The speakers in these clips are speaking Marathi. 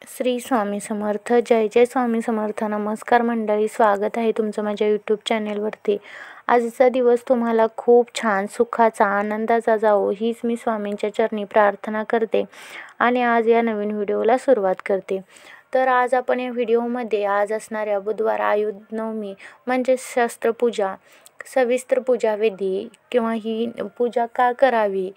श्री स्वामी समर्थ. जय जय स्वामी समर्थ. नमस्कार मंडळी, स्वागत आहे तुमचं माझ्या यूट्यूब चॅनेलवरती. आजचा दिवस तुम्हाला खूप छान, सुखाचा, आनंदाचा जावो हीच मी स्वामींच्या चरणी प्रार्थना करते आणि आज या नवीन व्हिडिओला सुरुवात करते. तर आज आपण या व्हिडिओमध्ये आज असणाऱ्या बुधवार आयुध नवमी म्हणजे शस्त्रपूजा, सविस्तर पूजा विधी किंवा ही पूजा का करावी,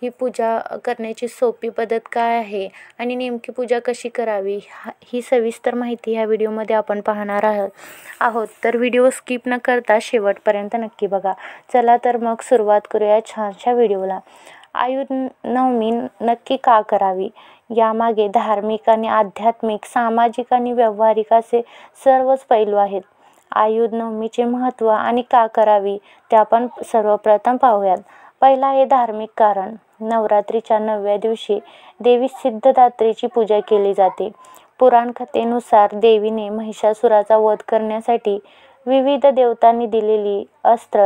ही पूजा करण्याची सोपी पद्धत काय आहे आणि नेमकी पूजा कशी करावी ही सविस्तर माहिती ह्या व्हिडिओमध्ये आपण पाहणार आहोत. तर व्हिडिओ स्किप न करता शेवटपर्यंत नक्की बघा. चला तर मग सुरुवात करूया छानशा व्हिडिओला. आयुध नवमी नक्की का करावी, यामागे धार्मिक आणि आध्यात्मिक, सामाजिक आणि व्यावहारिक असे सर्वच पैलू आहेत. आयुध नवमीचे महत्त्व आणि का करावी ते आपण सर्वप्रथम पाहूयात. पहिला आहे धार्मिक कारण. नवरात्रीच्या 9व्या दिवशी देवी सिद्धदात्रीची पूजा केली जाते. पुराण कथेनुसार देवीने महिषासुराचा वध करण्यासाठी विविध देवतांनी दिलेली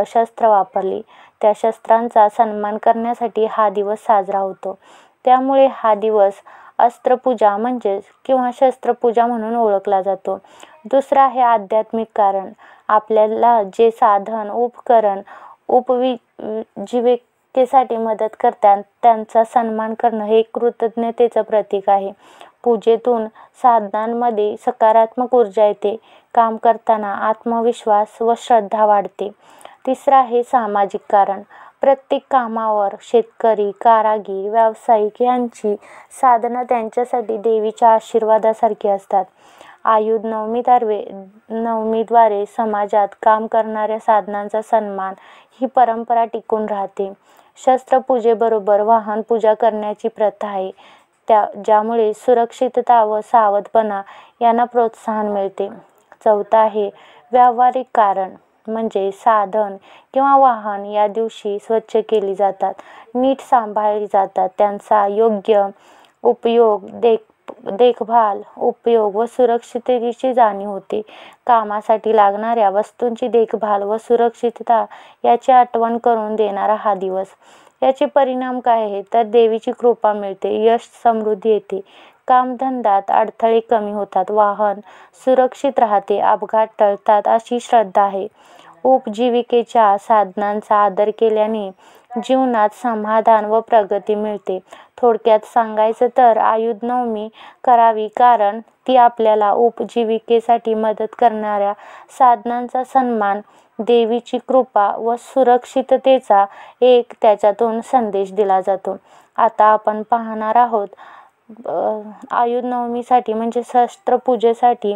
शस्त्र वापरली. त्या शस्त्रांचा सन्मान करण्यासाठी हा दिवस साजरा होतो. त्यामुळे हा दिवस अस्त्रपूजा किंवा शस्त्रपूजा म्हणून ओळखला जातो. दुसरा आहे आध्यात्मिक कारण. आपल्याला जे साधन, उपकरण उपजीविकेसाठी मदत करतात त्यांचा सन्मान करणं हे कृतज्ञतेचं प्रतीक आहे. पूजेतून साधनांमध्ये सकारात्मक ऊर्जा येते. काम करताना आत्मविश्वास व श्रद्धा वाढते. तिसरा आहे सामाजिक कारण. प्रत्येक कामावर शेतकरी, कारागीर, व्यावसायिक यांची साधनं त्यांच्यासाठी देवीच्या आशीर्वादासारखी असतात. आयुध नवमीद्वारे समाजात काम करणाऱ्या साधनांचा सन्मान ही परंपरा टिकून राहते. शस्त्रपूजेबरोबर वाहन पूजा करण्याची प्रथा आहे, ज्यामुळे सुरक्षितता व सावधपणा यांना प्रोत्साहन मिळते. चौथा आहे व्यावहारिक कारण. साधन किंवा वाहन या दिवशी स्वच्छ केली जातात, नीट सांभाळली जातात. त्यांचा योग्य उपयोग, देखभाल, उपयोग व सुरक्षिततेची जाणीव होते. कामासाठी लागणाऱ्या वस्तूंची देखभाल व सुरक्षितता याची आठवण करून देणारा हा दिवस. याचे परिणाम काय आहे तर देवीची कृपा मिळते, यश, समृद्धी येते, कामधंद्यात अडथळे कमी होतात, वाहन सुरक्षित राहते, अपघात टळतात अशी श्रद्धा आहे. उपजीविकेच्या साधनांचा आदर केल्याने जीवनात समाधान व प्रगती मिळते. थोडक्यात सांगायचं तर आयुध नवमी करावी कारण ती आपल्याला उपजीविकेसाठी मदत करणाऱ्या साधनांचा सन्मान, देवीची कृपा व सुरक्षिततेचा त्याच्यातून संदेश दिला जातो. आता आपण पाहणार आहोत आयुध नवमीसाठी शस्त्रपूजेसाठी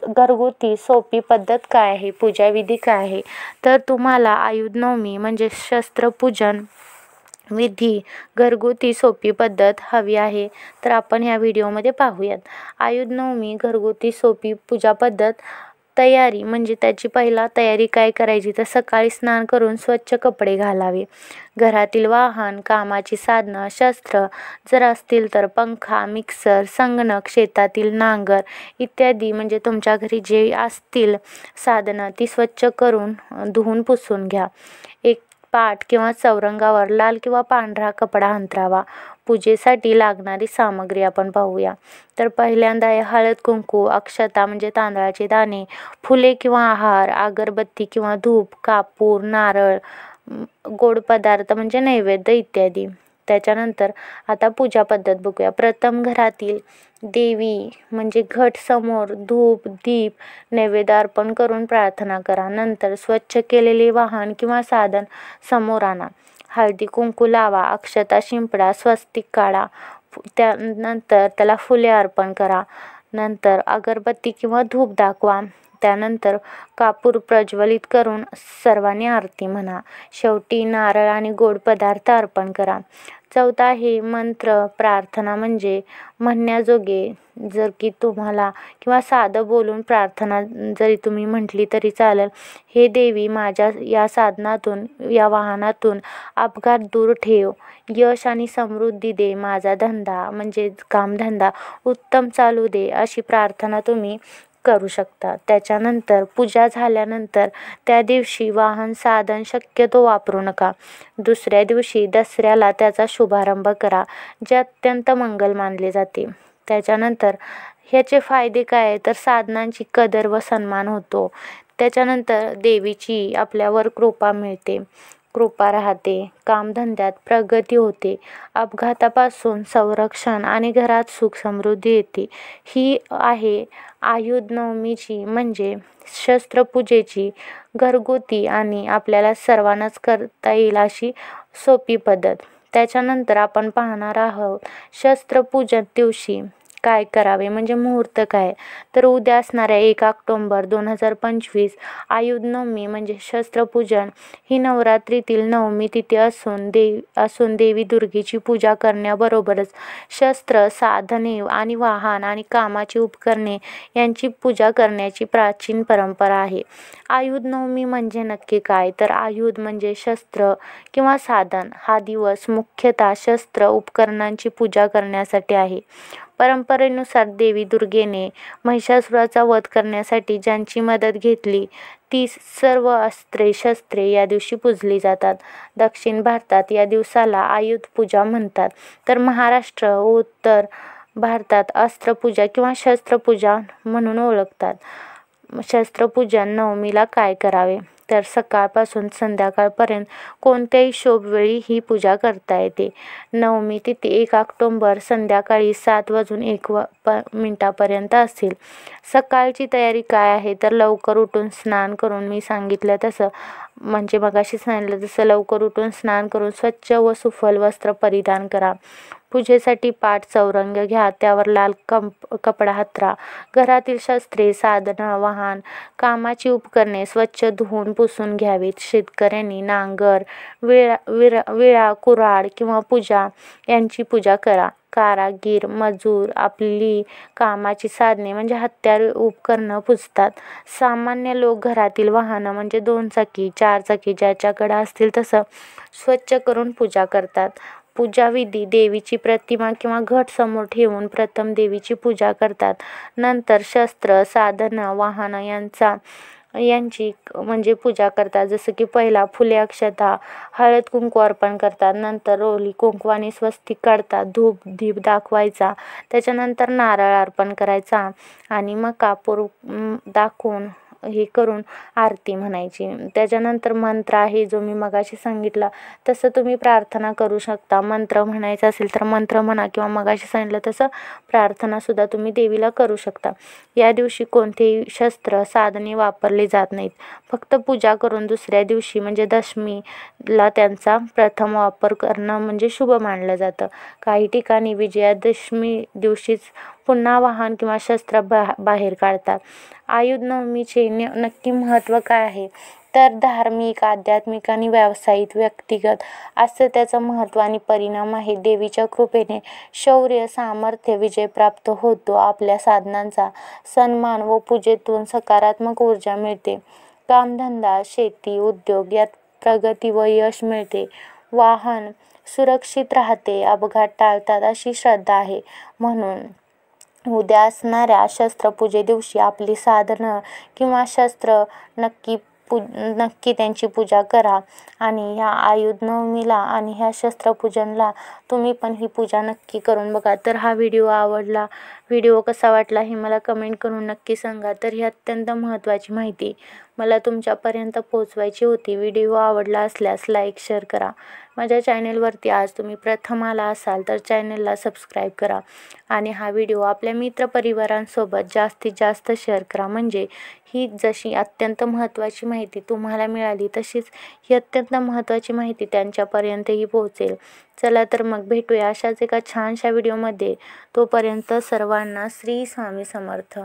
घरगुती सोपी पद्धत काय आहे, पूजाविधी काय आहे. तर तुम्हाला आयुध नवमी शस्त्रपूजन विधी घरगुती सोपी पद्धत हवी आहे तर आपण ह्या व्हिडिओमध्ये पाहूयात. आयुध नवमी घरगुती सोपी पूजा पद्धत. तयारी त्याची पहिला तयारी काय करायची तर सकाळी स्नान करून स्वच्छ कपडे घालावे. घरातील वाहन, कामाची साधनं, शस्त्र जर असतील तर पंखा, मिक्सर, संगणक, शेतातील नांगर इत्यादी तुमच्या घरी जे असतील साधनं ती स्वच्छ करून धुवून पुसून घ्या. एक पाट किंवा चौरंगावर लाल किंवा पांढरा कपडा अंथरावा. पूजेसाठी लागणारी सामग्री आपण पाहूया. तर पहिल्यांदा आहे हळद, कुंकू, अक्षता तांदळाचे दाणे, फुले किंवा हार, अगरबत्ती किंवा धूप, कापूर, नारळ, गोड पदार्थ नैवेद्य इत्यादी. त्याच्यानंतर आता पूजा पद्धत बघूया. प्रथम घरातील देवी घट समोर धूप, दीप, नैवेद्य अर्पण करून प्रार्थना करा. नंतर स्वच्छ केलेले वाहन किंवा साधन समोर आणा. हळदी कुंकू लावा, अक्षता शिंपडा, स्वस्तिक काढा. त्यानंतर त्याला फुले अर्पण करा. नंतर अगरबत्ती किंवा धूप दाखवा. त्यानंतर कापूर प्रज्वलित करून सर्वांनी आरती म्हणा. शेवटी नारळ आणि गोड पदार्थ अर्पण करा. चौथा आहे मंत्र प्रार्थना म्हणण्याजोगे जर की तुम्हाला किंवा साधं बोलून प्रार्थना जरी तुम्ही म्हटली तरी चालेल. हे देवी माझ्या या साधनातून, या वाहनातून अपघात दूर ठेव, यश आणि समृद्धी दे, माझा धंदा कामधंदा उत्तम चालू दे, अशी प्रार्थना तुम्ही करू शकता. त्याच्यानंतर पूजा झाल्यानंतर त्या दिवशी वाहन साधन शक्यतो वापरू नका. दुसऱ्या दिवशी दसऱ्याला त्याचा शुभारंभ करा, जे अत्यंत मंगल मानले जाते. त्याच्यानंतर ह्याचे फायदे काय आहे तर साधनांची कदर व सन्मान होतो. त्याच्यानंतर देवीची आपल्यावर कृपा मिळते, कृपा राहते, कामधंद्यात प्रगती होते, अपघातापासून संरक्षण आणि घरात सुख समृद्धी येते. ही आहे आयुध नवमीची म्हणजे शस्त्रपूजेची घरगुती आणि आपल्याला सर्वांनाच करता येईल अशी सोपी पद्धत. त्याच्यानंतर आपण पाहणार आहोत शस्त्रपूजन दिवशी काय करावे म्हणजे मुहूर्त काय. तर उद्या असणाऱ्या 1 ऑक्टोबर 2025 आयुध नवमी म्हणजे शस्त्रपूजन ही नवरात्रीतील नवमी तिथी असून देवी दुर्गेची पूजा करण्याबरोबरच शस्त्र, साधने आणि वाहन आणि कामाची उपकरणे यांची पूजा करण्याची प्राचीन परंपरा आहे. आयुध नवमी म्हणजे नक्की काय तर आयुध म्हणजे शस्त्र किंवा साधन. हा दिवस मुख्यतः शस्त्र उपकरणांची पूजा करण्यासाठी आहे. परंपरेनुसार देवी दुर्गेने महिषासुराचा वध करण्यासाठी ज्यांची मदत घेतली ती सर्व अस्त्रे शस्त्रे या दिवशी पूजली जातात. दक्षिण भारतात या दिवसाला आयुध पूजा म्हणतात, तर महाराष्ट्र व उत्तर भारतात अस्त्रपूजा किंवा शस्त्रपूजा म्हणून ओळखतात. शस्त्रपूजन नवमीला काय करावे तर सकाळपासून संध्याकाळपर्यंत कोणत्याही शुभ वेळी ही पूजा करता येते. नवमी तिथी 1 ऑक्टोबर संध्याकाळी 7:01 असेल. सकाळची तयारी काय आहे तर लवकर उठून स्नान करून मी सांगितलं तसं म्हणजे मगाशी सांगितलं तसं लवकर उठून स्नान करून स्वच्छ व सुफल वस्त्र परिधान करा. पूजेसाठी पाट चौरंग घ्या, त्यावर लाल कपडा हातरा. घरातील शस्त्रे, साधनं, वाहन, कामाची उपकरणे स्वच्छ धुवून पुसून घ्यावीत. शेतकऱ्यांनी नांगर, विळा, कुऱ्हाड किंवा पूजा यांची पूजा करा. कारागीर, मजूर आपली कामाची साधने म्हणजे हत्यारे, उपकरणं पूजतात. सामान्य लोक घरातील वाहनं म्हणजे 2 चाकी, 4 चाकी ज्याच्याकडे असतील तसं स्वच्छ करून पूजा करतात. पूजाविधी देवीची प्रतिमा किंवा घट समोर ठेवून प्रथम देवीची पूजा करतात. नंतर शस्त्र, साधनं, वाहनं यांची म्हणजे पूजा करतात. जसं की पहिला फुले, अक्षता, हळद कुंकू अर्पण करतात. नंतर रोली कुंकवाने स्वस्तिक काढतात, धूप दीप दाखवायचा. त्याच्यानंतर नारळ अर्पण करायचा आणि मग कापूर दाखवून हे करून आरती म्हणायची. त्याच्यानंतर मंत्र आहे जो मी मगाशी सांगितला तसं तुम्ही प्रार्थना करू शकता. मंत्र म्हणायचं असेल तर मंत्र म्हणा किंवा मगाशी सांगितलं तसं प्रार्थनासुद्धा तुम्ही देवीला करू शकता. या दिवशी कोणतेही शस्त्र, साधने वापरली जात नाहीत. फक्त पूजा करून दुसऱ्या दिवशी म्हणजे दशमीला त्यांचा प्रथम वापर करणं म्हणजे शुभ मानलं जातं. काही ठिकाणी विजयादशमी दिवशीच पुन्हा वाहन किंवा शस्त्र बाहेर काढतात. आयुध नवमीचे नक्की महत्त्व काय आहे तर धार्मिक, आध्यात्मिक आणि व्यावसायिक, व्यक्तिगत असं त्याचं महत्त्व आणि परिणाम आहे. देवीच्या कृपेने शौर्य, सामर्थ्य, विजय प्राप्त होतो. आपल्या साधनांचा सन्मान व पूजेतून सकारात्मक ऊर्जा मिळते. कामधंदा, शेती, उद्योग यात प्रगती व यश मिळते. वाहन सुरक्षित राहते, अपघात टाळतात अशी श्रद्धा आहे. म्हणून उद्या असणाऱ्या शस्त्रपूजे दिवशी आपली साधनं किंवा शस्त्र नक्की त्यांची पूजा करा. आणि ह्या आयुध नवमीला आणि ह्या शस्त्रपूजनला तुम्ही पण ही पूजा नक्की करून बघा. तर हा व्हिडिओ कसा वाटला हे मला कमेंट करून नक्की सांगा. तर ही अत्यंत महत्त्वाची माहिती मला तुमच्यापर्यंत पोहोचवायची होती. व्हिडिओ आवडला असल्यास लाईक, शेअर करा. माझ्या चॅनेलवरती आज तुम्ही प्रथम आला असाल तर चॅनेलला सबस्क्राईब करा आणि हा व्हिडिओ आपल्या मित्रपरिवारांसोबत जास्तीत जास्त शेअर करा. म्हणजे ही जशी अत्यंत महत्त्वाची माहिती तुम्हाला मिळाली तशीच ही अत्यंत महत्त्वाची माहिती त्यांच्यापर्यंतही पोहोचेल. चला तर मग भेटूया अशाच एका छानशा व्हिडिओमध्ये. तोपर्यंत सर्वांना श्री स्वामी समर्थ.